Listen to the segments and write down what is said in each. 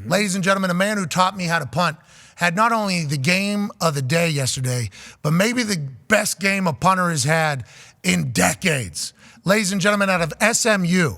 Ladies and gentlemen, a man who taught me how to punt had not only the game of the day yesterday, but maybe the best game a punter has had in decades. Ladies and gentlemen, out of SMU,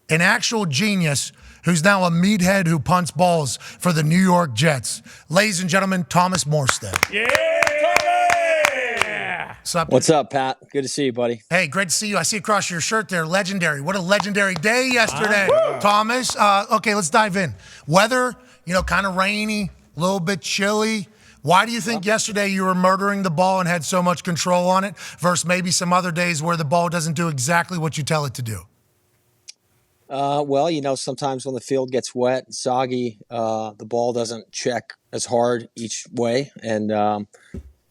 an actual genius who's now a meathead who punts balls for the New York Jets. Ladies and gentlemen, Thomas Morstead. Yeah! What's up, Pat? Good to see you, buddy. Hey, great to see you. I see across your shirt there, legendary. What a legendary day yesterday, Thomas. Okay, let's dive in. Weather, kind of rainy, a little bit chilly. Why do you think yesterday you were murdering the ball and had so much control on it versus maybe some other days where the ball doesn't do exactly what you tell it to do? Well, sometimes when the field gets wet and soggy, the ball doesn't check as hard each way. And,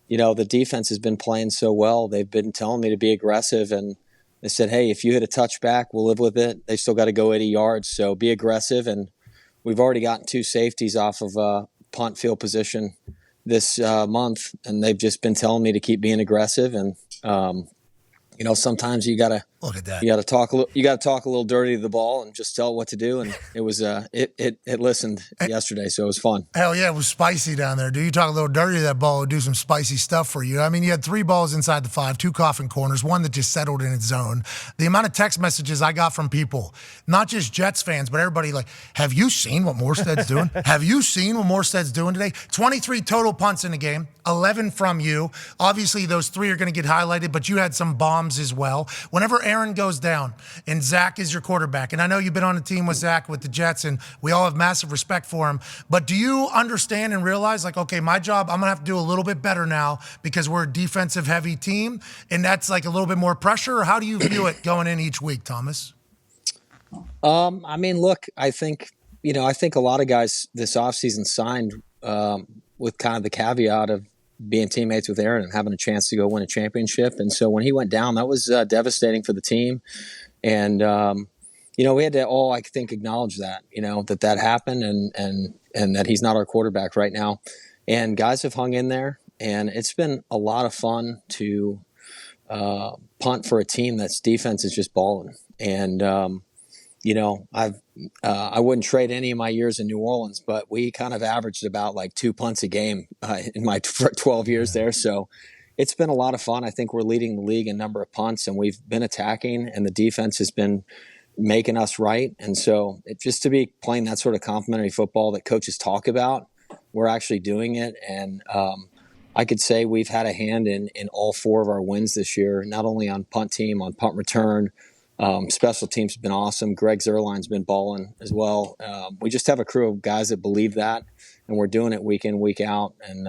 the defense has been playing so well. They've been telling me to be aggressive. And they said, hey, if you hit a touchback, we'll live with it. They still got to go 80 yards. So be aggressive. And we've already gotten 2 safeties off of punt field position this month. And they've just been telling me to keep being aggressive. And, sometimes you gotta look at that. You gotta talk a little dirty to the ball and just tell it what to do. And it was it listened yesterday, so it was fun. Hell yeah, it was spicy down there. You talk a little dirty to that ball, it would do some spicy stuff for you. I mean, you had 3 balls inside the 5, 2 coffin corners, 1 that just settled in its zone. The amount of text messages I got from people, not just Jets fans, but everybody like, have you seen what Morstead's doing? Have you seen what Morstead's doing today? 23 total punts in the game, 11 from you. Obviously, those 3 are going to get highlighted, but you had some bombs as well. Whenever Aaron goes down and Zach is your quarterback, and I know you've been on a team with Zach with the Jets, and we all have massive respect for him, but do you understand and realize, like, okay, my job, I'm going to have to do a little bit better now because we're a defensive-heavy team, and that's like a little bit more pressure? Or how do you view it going in each week, Thomas? Look, I think a lot of guys this offseason signed with kind of the caveat of being teammates with Aaron and having a chance to go win a championship. And so when he went down, that was devastating for the team. And, we had to all, I think, acknowledge that, that happened and that he's not our quarterback right now. And guys have hung in there, and it's been a lot of fun to punt for a team that's defense is just balling. And, I wouldn't trade any of my years in New Orleans, but we kind of averaged about like 2 punts a game in my 12 years there. So it's been a lot of fun. I think we're leading the league in number of punts, and we've been attacking, and the defense has been making us right. And so just to be playing that sort of complimentary football that coaches talk about, we're actually doing it. And I could say we've had a hand in all 4 of our wins this year, not only on punt team, on punt return. Special teams have been awesome. Greg Zerline's been balling as well. We just have a crew of guys that believe that, and we're doing it week in, week out, and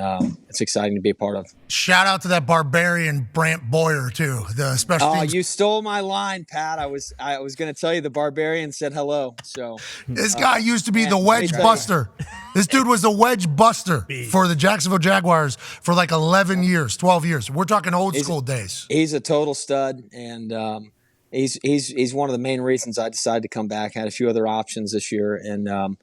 it's exciting to be a part of. Shout out to that barbarian Brant Boyer too, the special teams. You stole my line, Pat. I was going to tell you the barbarian said hello. So this guy used to be the wedge buster. This dude was the wedge buster for the Jacksonville Jaguars for like 11 years, 12 years. We're talking old school days. He's a total stud, and He's one of the main reasons I decided to come back. I had a few other options this year, and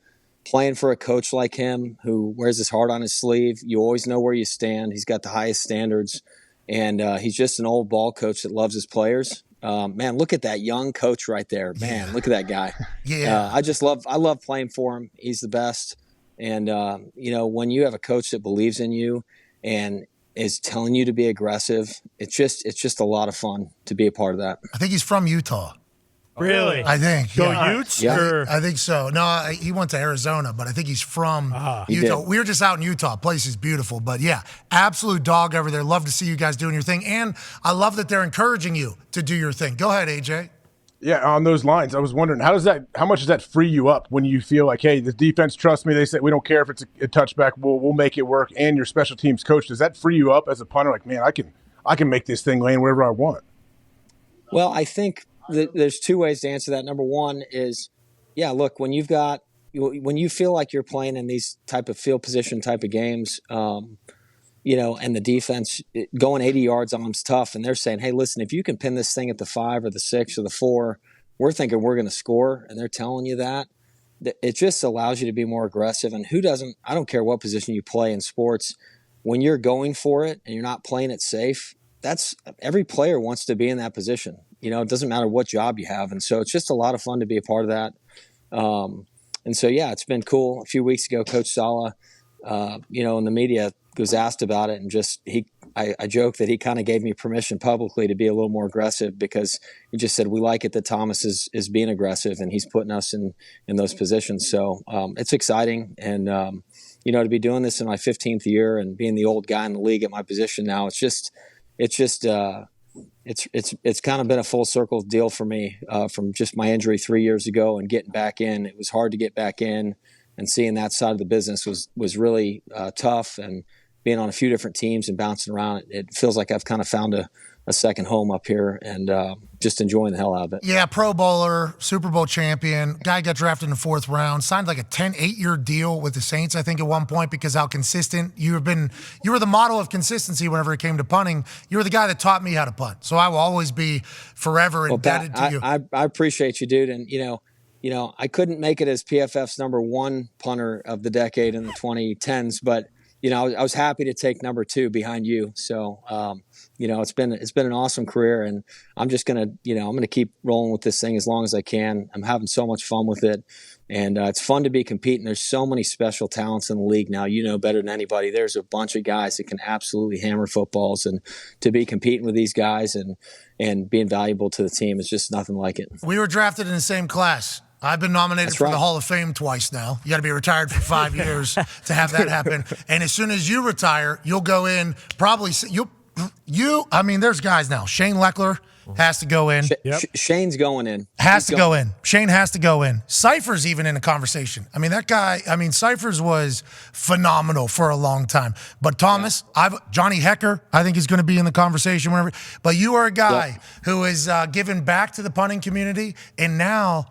playing for a coach like him who wears his heart on his sleeve, you always know where you stand. He's got the highest standards, and he's just an old ball coach that loves his players. Man, look at that young coach right there. Man, look at that guy. Yeah, I love playing for him. He's the best. And when you have a coach that believes in you and is telling you to be aggressive, it's just a lot of fun to be a part of that. I think he's from Utah. Really? I think. Go Utes? Yeah. I think so. No, he went to Arizona, but I think he's from Utah. We were just out in Utah. Place is beautiful. But yeah, absolute dog over there. Love to see you guys doing your thing. And I love that they're encouraging you to do your thing. Go ahead, AJ. Yeah, on those lines, I was wondering, how much does that free you up when you feel like, hey, the defense trusts me, they say we don't care if it's a touchback, we'll make it work, and your special teams coach, does that free you up as a punter? Like, man, I can make this thing land wherever I want. Well, I think there's 2 ways to answer that. Number one is, look, when you feel like you're playing in these type of field position type of games, and the defense going 80 yards on them's tough. And they're saying, hey, listen, if you can pin this thing at the 5 or the 6 or the 4, we're thinking we're going to score. And they're telling you that. It just allows you to be more aggressive. And I don't care what position you play in sports. When you're going for it and you're not playing it safe, every player wants to be in that position. It doesn't matter what job you have. And so it's just a lot of fun to be a part of that. And so, yeah, it's been cool. A few weeks ago, Coach Sala, in the media was asked about it, and I joke that he kind of gave me permission publicly to be a little more aggressive, because he just said, we like it that Thomas is being aggressive, and he's putting us in those positions. So it's exciting. And, to be doing this in my 15th year and being the old guy in the league at my position now, it's kind of been a full circle deal for me, from just my injury 3 years ago and getting back in. It was hard to get back in, and seeing that side of the business was really tough, and being on a few different teams and bouncing around, it feels like I've kind of found a second home up here, and just enjoying the hell out of it. Yeah, Pro Bowler, Super Bowl champion, guy got drafted in the 4th round, signed like a 8-year deal with the Saints, I think, at one point, because how consistent you were the model of consistency whenever it came to punting. You were the guy that taught me how to punt. So I will always be forever indebted to you. I appreciate you, dude. And, I couldn't make it as PFF's number 1 punter of the decade in the 2010s, but I was happy to take number 2 behind you. So, it's been an awesome career, and I'm just gonna, I'm gonna keep rolling with this thing as long as I can. I'm having so much fun with it, and it's fun to be competing. There's so many special talents in the league now. Better than anybody. There's a bunch of guys that can absolutely hammer footballs, and to be competing with these guys and being valuable to the team is just nothing like it. We were drafted in the same class. I've been nominated for the Hall of Fame twice now. You got to be retired for 5 years to have that happen. And as soon as you retire, you'll go in. Probably there's guys now. Shane Leckler has to go in. Shane's going in. Has to go in. Shane has to go in. Cypher's even in the conversation. That guy. Cypher's was phenomenal for a long time. But Thomas, Johnny Hecker, I think is going to be in the conversation whenever. But you are a guy who is giving back to the punting community, and now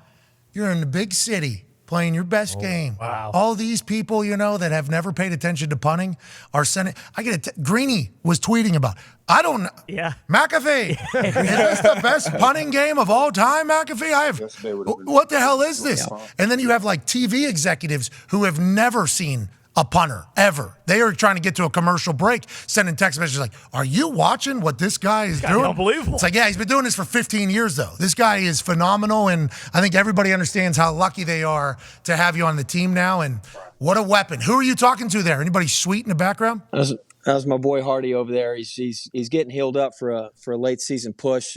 you're in the big city playing your best game. Wow. All these people, that have never paid attention to punting are sending. I get it. Greeny was tweeting about. I don't know. Yeah. McAfee. Is this the best punting game of all time, McAfee? What the hell is this? Yeah. And then you have like TV executives who have never seen a punter ever. They are trying to get to a commercial break, sending text messages like, are you watching what this guy is doing? Unbelievable. It's like, yeah, he's been doing this for 15 years, though. This guy is phenomenal, and I think everybody understands how lucky they are to have you on the team now, and what a weapon. Who are you talking to there? Anybody sweet in the background? That was my boy Hardy over there. He's getting healed up for a late season push.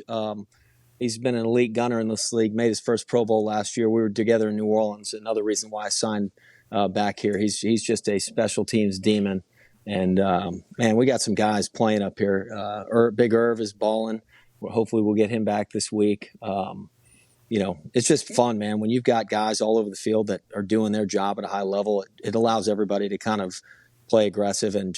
He's been an elite gunner in this league, made his first Pro Bowl last year. We were together in New Orleans. Another reason why I signed back here. He's just a special teams demon. And, man, we got some guys playing up here. Big Irv is balling. Hopefully we'll get him back this week. It's just fun, man. When you've got guys all over the field that are doing their job at a high level, it allows everybody to kind of play aggressive, and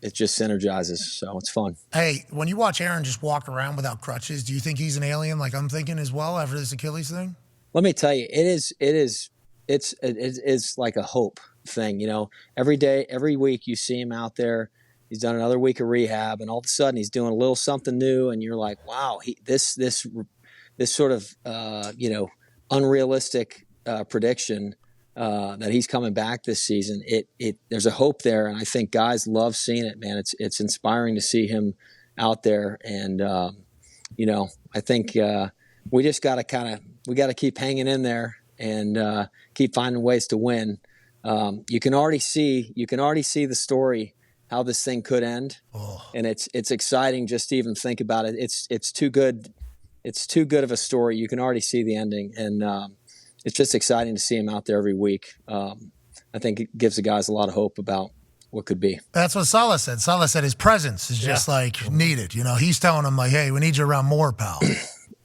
it just synergizes. So it's fun. Hey, when you watch Aaron just walk around without crutches, do you think he's an alien like I'm thinking as well after this Achilles thing? Let me tell you, it's like a hope thing. Every day, every week you see him out there. He's done another week of rehab, and all of a sudden he's doing a little something new, and you're like, wow, this sort of unrealistic prediction that he's coming back this season. There's a hope there, and I think guys love seeing it, man. It's inspiring to see him out there, and I think we just got to keep hanging in there and keep finding ways to win. You can already see the story, how this thing could end. And it's exciting just to even think about it. It's too good. It's too good of a story. You can already see the ending, and it's just exciting to see him out there every week. I think it gives the guys a lot of hope about what could be. That's what Salah said. Salah said his presence is just like needed. He's telling them like, hey, we need you around more, pal.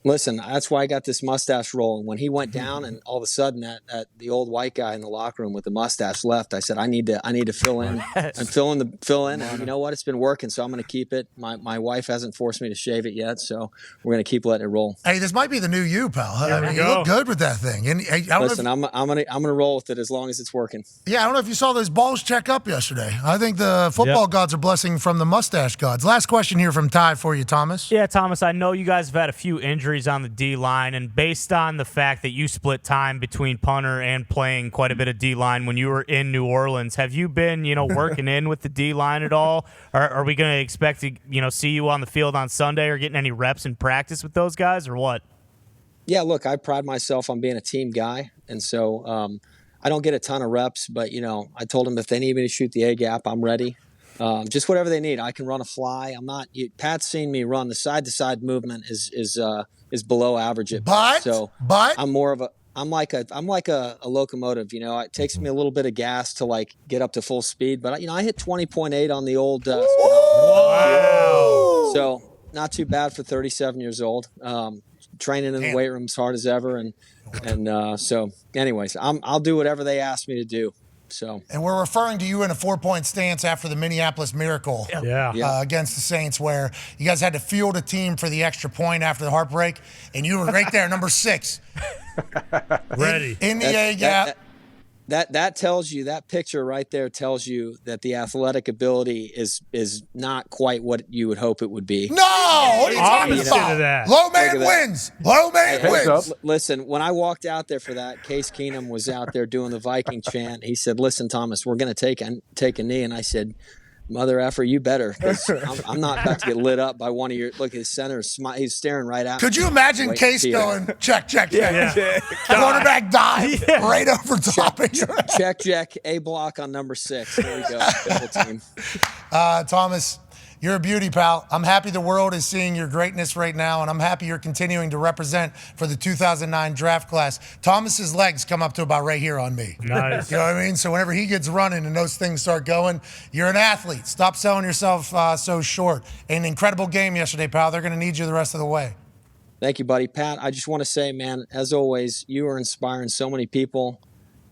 Listen, that's why I got this mustache rolling. When he went down, and all of a sudden that the old white guy in the locker room with the mustache left, I said, I need to fill in and fill in. And you know what? It's been working, so I'm going to keep it. My wife hasn't forced me to shave it yet, so we're going to keep letting it roll. Hey, this might be the new you, pal. You look good with that thing. And I'm gonna roll with it as long as it's working. Yeah, I don't know if you saw those balls check up yesterday. I think the football gods are blessing from the mustache gods. Last question here from Ty for you, Thomas. Yeah, Thomas, I know you guys have had a few injuries on the D-line, and based on the fact that you split time between punter and playing quite a bit of D-line when you were in New Orleans, have you been, working in with the D-line at all? Or are we going to expect to, see you on the field on Sunday or getting any reps in practice with those guys or what? Yeah, look, I pride myself on being a team guy, and so I don't get a ton of reps, but I told them if they need me to shoot the A gap, I'm ready. Just whatever they need. I can run a fly. I'm not. Pat's seen me run. The side to side movement is below average at but I'm more of a. I'm like a locomotive. It takes me a little bit of gas to like get up to full speed, but I hit 20.8 on the old. Wow. So not too bad for 37 years old. Training in the weight room as hard as ever, and so anyways, I'll do whatever they ask me to do. So, and we're referring to you in a 4-point stance after the Minneapolis Miracle against the Saints, where you guys had to field a team for the extra point after the heartbreak, and you were right there, number 6. Ready. In the A gap. That tells you, that picture right there tells you that the athletic ability is not quite what you would hope it would be. No! What are you talking Opposite about? of that. Low man wins. Low man wins. Listen, when I walked out there for that, Case Keenum was out there doing the Viking chant. He said, "Listen, Thomas, we're going to take a knee." And I said, "Mother effer, you better, because I'm not about to get lit up by one of your." Look, his center, he's staring right at me. Could you imagine Case going, check. Quarterback dive right over top of you. Check, A block on number 6. There we go. Double team. Thomas, you're a beauty, pal. I'm happy the world is seeing your greatness right now, and I'm happy you're continuing to represent for the 2009 draft class. Thomas's legs come up to about right here on me. Nice. You know what I mean? So whenever he gets running and those things start going, you're an athlete. Stop selling yourself so short. An incredible game yesterday, pal. They're going to need you the rest of the way. Thank you, buddy. Pat, I just want to say, man, as always, you are inspiring so many people.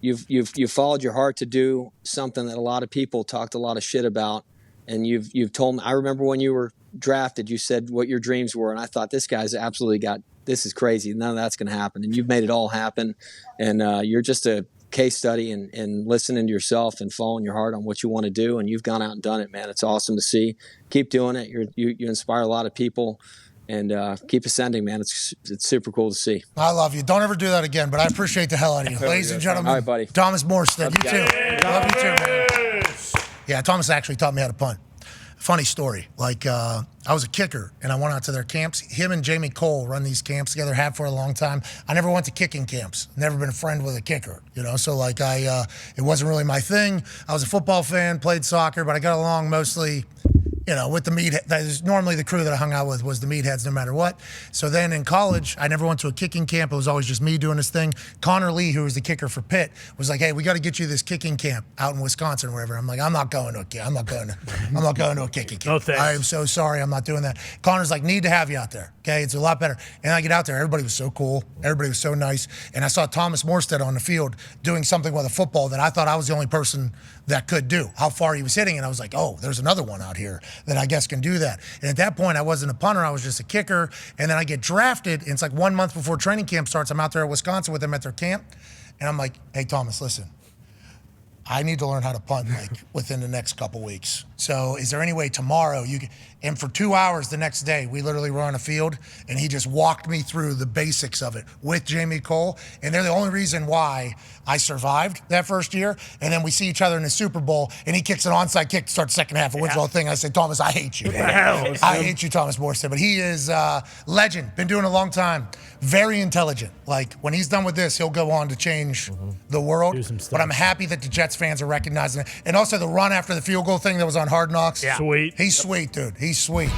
You've followed your heart to do something that a lot of people talked a lot of shit about. And you've told me, I remember when you were drafted, you said what your dreams were. And I thought, this guy's absolutely this is crazy. None of that's going to happen. And you've made it all happen. And you're just a case study and listening to yourself and following your heart on what you want to do. And you've gone out and done it, man. It's awesome to see. Keep doing it. You inspire a lot of people. And keep ascending, man. It's super cool to see. I love you. Don't ever do that again, but I appreciate the hell out of you. Ladies and gentlemen, all right, buddy. Thomas Morstead. You too. Love you too, man. Yeah, Thomas actually taught me how to punt. Funny story. I was a kicker, and I went out to their camps. Him and Jamie Cole run these camps together, have for a long time. I never went to kicking camps. Never been a friend with a kicker, So it wasn't really my thing. I was a football fan, played soccer, but I got along mostly with the meatheads. Normally the crew that I hung out with was the meatheads no matter what. So then in college, I never went to a kicking camp. It was always just me doing this thing. Connor Lee, who was the kicker for Pitt, was like, "Hey, we got to get you this kicking camp out in Wisconsin or whatever." I'm like, "I'm not going to a kicking camp. No thanks. I am so sorry. I'm not doing that." Connor's like, "Need to have you out there. Okay, it's a lot better." And I get out there. Everybody was so cool. Everybody was so nice. And I saw Thomas Morstead on the field doing something with a football that I thought I was the only person that could do. How far he was hitting. And I was like, "Oh, there's another one out here that I guess can do that." And at that point, I wasn't a punter. I was just a kicker. And then I get drafted. And it's like 1 month before training camp starts. I'm out there at Wisconsin with them at their camp. And I'm like, "Hey, Thomas, listen. I need to learn how to punt within the next couple weeks. So is there any way tomorrow you can?" And for 2 hours the next day, we literally were on a field, and he just walked me through the basics of it with Jamie Cole. And they're the only reason why I survived that first year. And then we see each other in the Super Bowl, and he kicks an onside kick to start the second half and wins the whole thing. I said, "Thomas, I hate you." I hate you, Thomas Morstead. But he is legend. Been doing it a long time. Very intelligent. When he's done with this, he'll go on to change the world. But I'm happy that the Jets fans are recognizing it. And also the run after the field goal thing that was on Hard Knocks. Yeah. Sweet. He's sweet, dude. He's sweet.